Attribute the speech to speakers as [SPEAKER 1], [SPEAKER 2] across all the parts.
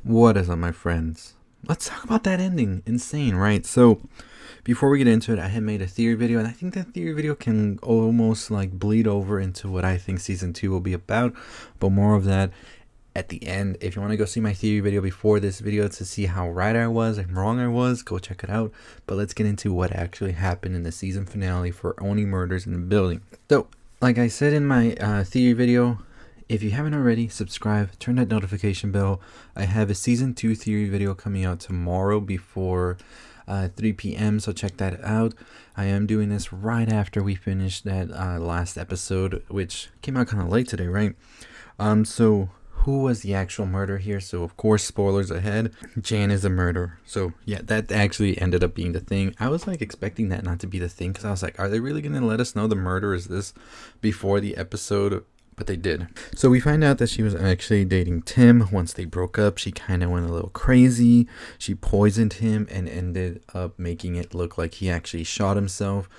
[SPEAKER 1] What is up, my friends? Let's talk about that ending. Insane, right? So, before we get into it, I had made a theory video, and I think that theory video can almost like bleed over into what I think season 2 will be about, but more of that at the end. If you want to go see my theory video before this video to see how right I was and wrong I was, go check it out. But let's get into what actually happened in the season finale for Oni Murders in the Building. So, like I said in my theory video, if you haven't already, subscribe, turn that notification bell. I have a season 2 theory video coming out tomorrow before 3 p.m. so check that out. I am doing this right after we finish that last episode, which came out kind of late today, right? So who was the actual murderer here? So of course, spoilers ahead, Jan is a murderer. So yeah, that actually ended up being the thing. I was like expecting that not to be the thing, because I was like, are they really gonna let us know the murder is this before the episode? But they did. So we find out that she was actually dating Tim. Once they broke up, she kind of went a little crazy. She poisoned him and ended up making it look like he actually shot himself.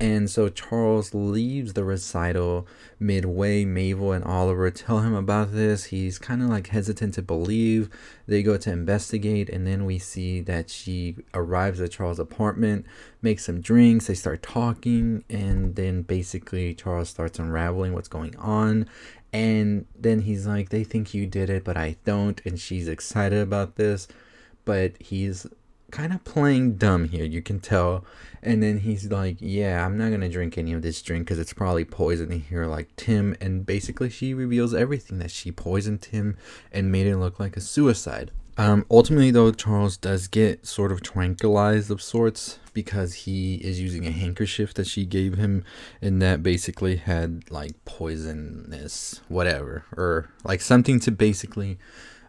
[SPEAKER 1] And so Charles leaves the recital midway. Mabel and Oliver tell him about this. He's kind of like hesitant to believe. They go to investigate, and then we see that she arrives at Charles' apartment, makes some drinks, they start talking, and then basically Charles starts unraveling what's going on. And then he's like, they think you did it, but I don't. And she's excited about this, but he's kind of playing dumb here, you can tell. And then he's like, yeah, I'm not gonna drink any of this drink because it's probably poison in here like Tim. And basically she reveals everything, that she poisoned him and made it look like a suicide. Ultimately though, Charles does get sort of tranquilized of sorts, because he is using a handkerchief that she gave him, and that basically had like poisonous whatever, or like something to basically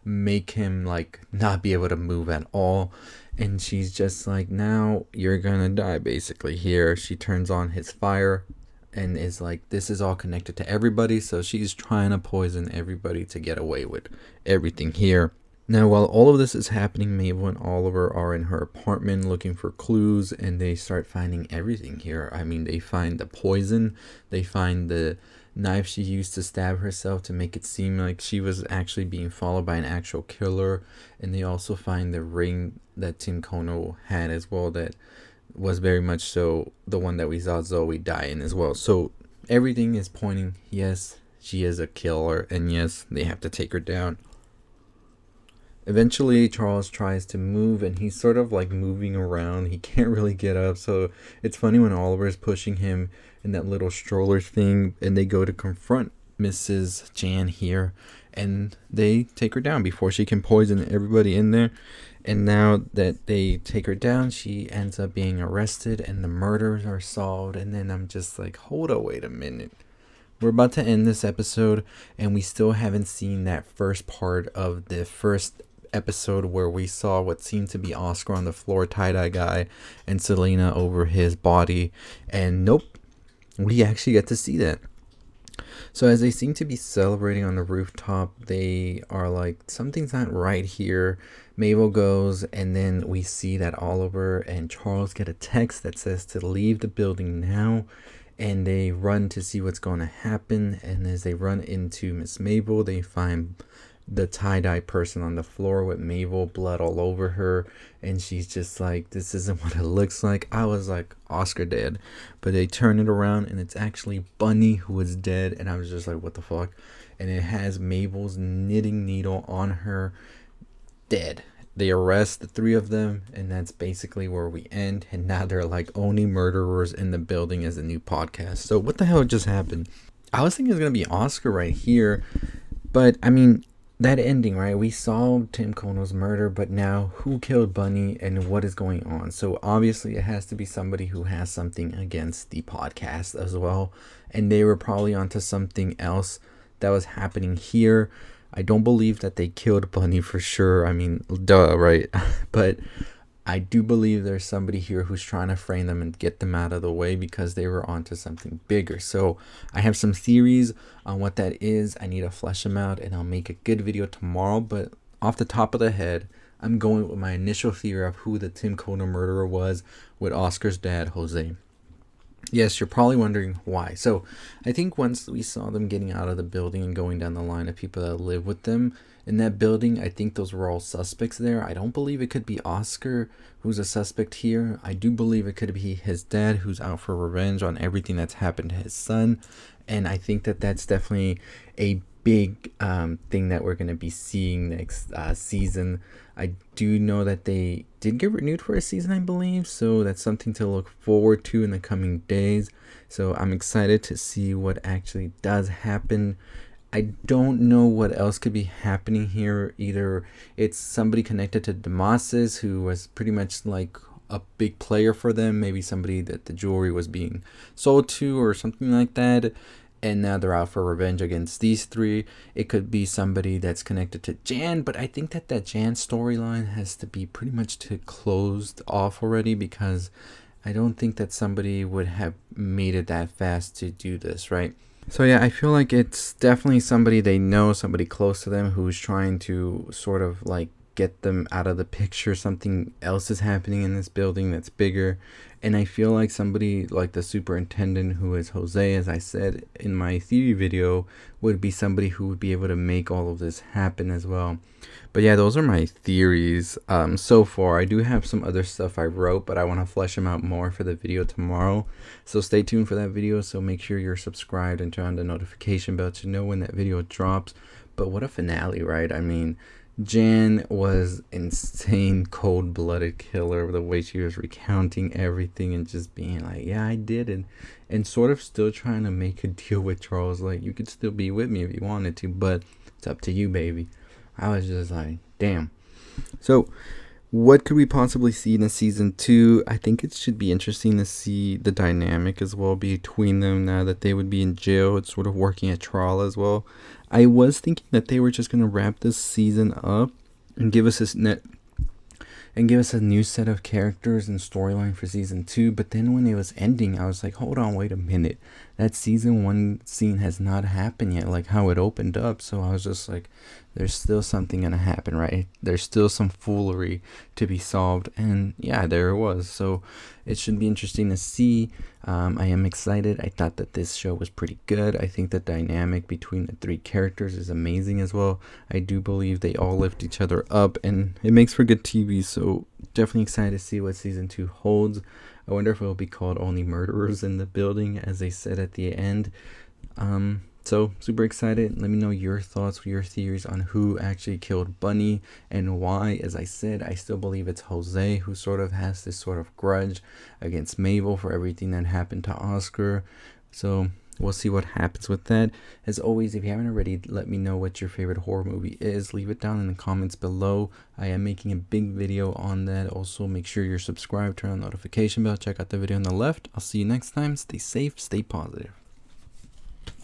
[SPEAKER 1] make him like not be able to move at all. And she's just like, now you're gonna die basically here. She turns on his fire and is like, this is all connected to everybody. So she's trying to poison everybody to get away with everything here. Now, while all of this is happening, Mabel and Oliver are in her apartment looking for clues, and they start finding everything here. I mean, they find the poison, they find the knife she used to stab herself to make it seem like she was actually being followed by an actual killer, and they also find the ring that Tim Kono had as well, that was very much so the one that we saw Zoe die in as well. So everything is pointing, yes, she is a killer, and yes, they have to take her down. Eventually, Charles tries to move, and he's sort of like moving around. He can't really get up, so it's funny when Oliver is pushing him in that little stroller thing, and they go to confront Mrs. Jan here, and they take her down before she can poison everybody in there. And now that they take her down, she ends up being arrested, and the murders are solved. And then I'm just like, hold on, wait a minute. We're about to end this episode, and we still haven't seen that first part of the first episode where we saw what seemed to be Oscar on the floor, tie-dye guy, and Selena over his body. And nope, we actually get to see that. So as they seem to be celebrating on the rooftop, they are like, something's not right here. Mabel goes, and then we see that Oliver and Charles get a text that says to leave the building now. And they run to see what's going to happen. And as they run into Miss Mabel, they find the tie-dye person on the floor with Mabel blood all over her. And she's just like, this isn't what it looks like. I was like, Oscar dead. But they turn it around, and it's actually Bunny who is dead. And I was just like, what the fuck? And it has Mabel's knitting needle on her, dead. They arrest the three of them, and that's basically where we end. And now they're like, Oni Murderers in the Building as a new podcast. So what the hell just happened? I was thinking it was going to be Oscar right here. But, I mean, that ending, right? We saw Tim Kono's murder, but now who killed Bunny and what is going on? So obviously it has to be somebody who has something against the podcast as well. And they were probably onto something else that was happening here. I don't believe that they killed Bunny for sure. I mean, duh, right? But I do believe there's somebody here who's trying to frame them and get them out of the way because they were onto something bigger. So I have some theories on what that is. I need to flesh them out, and I'll make a good video tomorrow. But off the top of the head, I'm going with my initial theory of who the Tim Kono murderer was, with Oscar's dad, Jose. Yes, you're probably wondering why. So I think once we saw them getting out of the building and going down the line of people that live with them, in that building. I think those were all suspects there. I don't believe it could be Oscar who's a suspect here. I do believe it could be his dad who's out for revenge on everything that's happened to his son. And I think that that's definitely a big thing that we're going to be seeing next season. I do know that they did get renewed for a season, I believe, so that's something to look forward to in the coming days. So I'm excited to see what actually does happen. I don't know what else could be happening here. Either it's somebody connected to Demasis who was pretty much like a big player for them, maybe somebody that the jewelry was being sold to or something like that, and now they're out for revenge against these three. It could be somebody that's connected to Jan, but I think that Jan storyline has to be pretty much closed off already, because I don't think that somebody would have made it that fast to do this, right? So yeah, I feel like it's definitely somebody they know, somebody close to them who's trying to sort of like get them out of the picture. Something else is happening in this building that's bigger. And I feel like somebody like the superintendent, who is Jose, as I said in my theory video, would be somebody who would be able to make all of this happen as well. But yeah, those are my theories so far. I do have some other stuff I wrote, but I want to flesh them out more for the video tomorrow. So stay tuned for that video. So make sure you're subscribed and turn on the notification bell to know when that video drops. But what a finale, right? I mean, Jan was insane, cold-blooded killer, the way she was recounting everything and just being like, yeah, I did it, and sort of still trying to make a deal with Charles, like, you could still be with me if you wanted to, but it's up to you, baby. I was just like, damn. So what could we possibly see in season 2? I think it should be interesting to see the dynamic as well between them now that they would be in jail. It's sort of working at trial as well. I was thinking that they were just going to wrap this season up and give us a new set of characters and storyline for season 2. But then when it was ending, I was like, hold on, wait a minute. That season 1 scene has not happened yet, like how it opened up. So I was just like, there's still something going to happen, right? There's still some foolery to be solved. And yeah, there it was. So it should be interesting to see. I am excited. I thought that this show was pretty good. I think the dynamic between the 3 characters is amazing as well. I do believe they all lift each other up, and it makes for good TV. So definitely excited to see what season 2 holds. I wonder if it will be called Only Murderers in the Building, as they said at the end. So super excited. Let me know your thoughts, your theories on who actually killed Bunny and why. As I said, I still believe it's Jose who sort of has this sort of grudge against Mabel for everything that happened to Oscar. So we'll see what happens with that. As always, if you haven't already, let me know what your favorite horror movie is. Leave it down in the comments below. I am making a big video on that. Also, make sure you're subscribed, turn on the notification bell, check out the video on the left. I'll see you next time. Stay safe, stay positive.